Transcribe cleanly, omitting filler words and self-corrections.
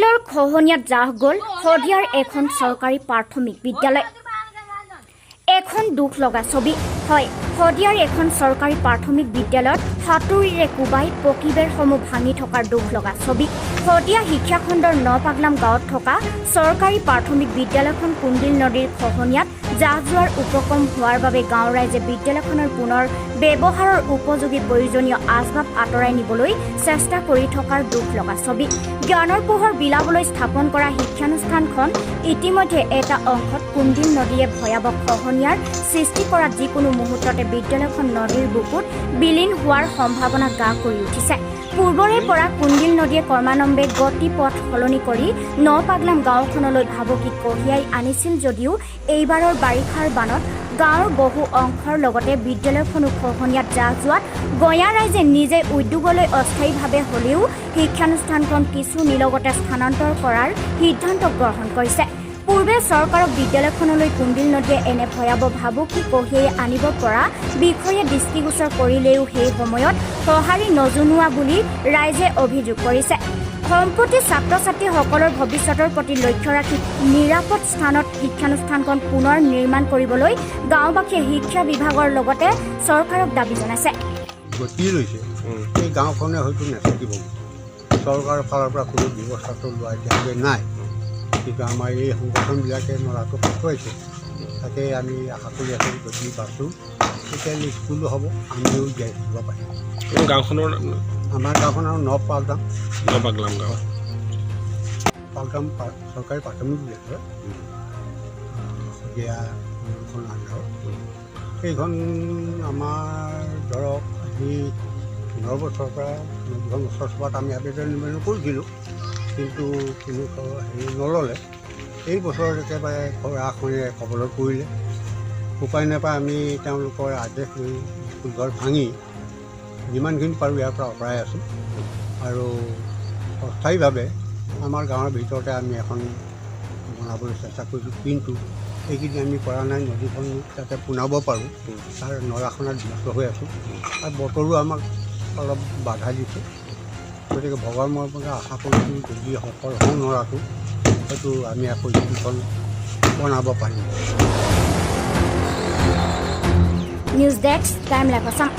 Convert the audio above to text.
কুন্দিলৰ খহনীয়াত জাহ গ'ল শদিয়াৰ এখন চৰকাৰী প্ৰাথমিক বিদ্যালয়। এখন দুখ লগা ছবি। হয়, শদিয়াৰ এখন চৰকাৰী প্ৰাথমিক বিদ্যালয়ত হাতুৰিৰে কোবাই পকীবেৰসমূহ ভাঙি থকাৰ দুখ লগা ছবি। শদিয়া শিক্ষাখণ্ডৰ নপাগলাম গাঁৱত থকা চৰকাৰী প্ৰাথমিক বিদ্যালয়খন কুন্দিল নদীৰ খহনীয়াত জাহ যোৱাৰ উপক্ৰম হোৱাৰ বাবে গাঁৱৰ ৰাইজে বিদ্যালয়খনৰ পুনৰ ব্যৱহাৰৰ উপযোগী প্ৰয়োজনীয় আচবাব আঁতৰাই নিবলৈ চেষ্টা কৰি থকাৰ দুখ লগা ছবি। জ্ঞানৰ পোহৰ বিলাবলৈ স্থাপন কৰা শিক্ষানুষ্ঠানখন ইতিমধ্যে এটা অংশত কুন্দিল নদীয়ে ভয়াৱহ খহনীয়াৰ সৃষ্টি কৰা যিকোনো মুহূৰ্ততে বিদ্যালয়খন নদীৰ বুকুত বিলীন হোৱাৰ সম্ভাৱনা গা কৰি উঠিছে। পূৰ্বৰে পৰা কুন্দিল নদীয়ে ক্ৰমান্বয়ে গতিপথ সলনি কৰি নপাগলাম গাঁওখনলৈ ভাবুকি কঢ়িয়াই আনিছিল যদিও এইবাৰৰ বাৰিষাৰ বানত গাঁৱৰ বহু অংশৰ লগতে বিদ্যালয়খনো খহনীয়াত জাহ যোৱাত গঞা ৰাইজে নিজে উদ্যোগলৈ অস্থায়ীভাৱে হ'লেও শিক্ষানুষ্ঠানখন কিছু নিলগতে স্থানান্তৰ কৰাৰ সিদ্ধান্ত গ্ৰহণ কৰিছে। পূৰ্বে চৰকাৰক বিদ্যালয়খনলৈ কুন্দিল নদীয়ে এনে ভয়াৱহ ভাবুকি কঢ়িয়াই আনিব পৰা বিষয়ে দৃষ্টিগোচৰ কৰিলেও সেই সময়ত সঁহাৰি নজনোৱা বুলি ৰাইজে অভিযোগ কৰিছে। সম্প্ৰতি ছাত্ৰ ছাত্ৰীসকলৰ ভৱিষ্যতৰ প্ৰতি লক্ষ্য ৰাখি নিৰাপদ স্থানত শিক্ষানুষ্ঠানখন পুনৰ নিৰ্মাণ কৰিবলৈ গাঁওবাসীয়ে শিক্ষা বিভাগৰ লগতে চৰকাৰক দাবী জনাইছে। গতি লৈছে এই গাঁওখনে হয়তো নাথাকিব, চৰকাৰৰ ফালৰ পৰা কোনো ব্যৱস্থাটো লোৱা এতিয়ালৈকে নাই, কিন্তু আমাৰ এই সংগঠনবিলাকে নৰাটো দেখুৱাইছে। তাকে আমি আশা কৰি আছোঁ যদি পাছোঁ তেতিয়াহ'লে স্কুলো হ'ব, আমিও জীয়াই থাকিব পাৰিম। গাঁওখনৰ আমাৰ গাঁওখনৰ নপাগলাম গাঁও পাগলাম চৰকাৰী প্ৰাথমিক বিদ্যালয় শদিয়া আণ্ডাৰত। সেইখন আমাৰ ধৰক আজি 9 বছৰৰ পৰা 9 বছৰ চোৱাত আমি আবেদন নিবেদন কৰিছিলোঁ, কিন্তু কোনো হেৰি নল'লে। এই বছৰত একেবাৰে ৰাসখনে কবলত পৰিলে। উপায় নাপায় আমি তেওঁলোকৰ আদেশ লৈ স্কুলঘৰ ভাঙি যিমানখিনি পাৰোঁ ইয়াৰ পৰা আঁতৰাই আছোঁ আৰু অস্থায়ীভাৱে আমাৰ গাঁৱৰ ভিতৰতে আমি এখন বনাবলৈ চেষ্টা কৰিছোঁ, কিন্তু এইখিনি আমি পৰা নাই। নদীখন যাতে পোনাব পাৰোঁ তাৰ নৰাখনত ব্যস্ত হৈ আছোঁ আৰু বতৰো আমাক অলপ বাধা দিছে। গতিকে ভগৱানৰ পৰা আশা কৰিছোঁ যদি সফল হওঁ নৰাটো, হয়তো আমি আকৌ স্কুলখন বনাব পাৰিম। News desk time live Assam.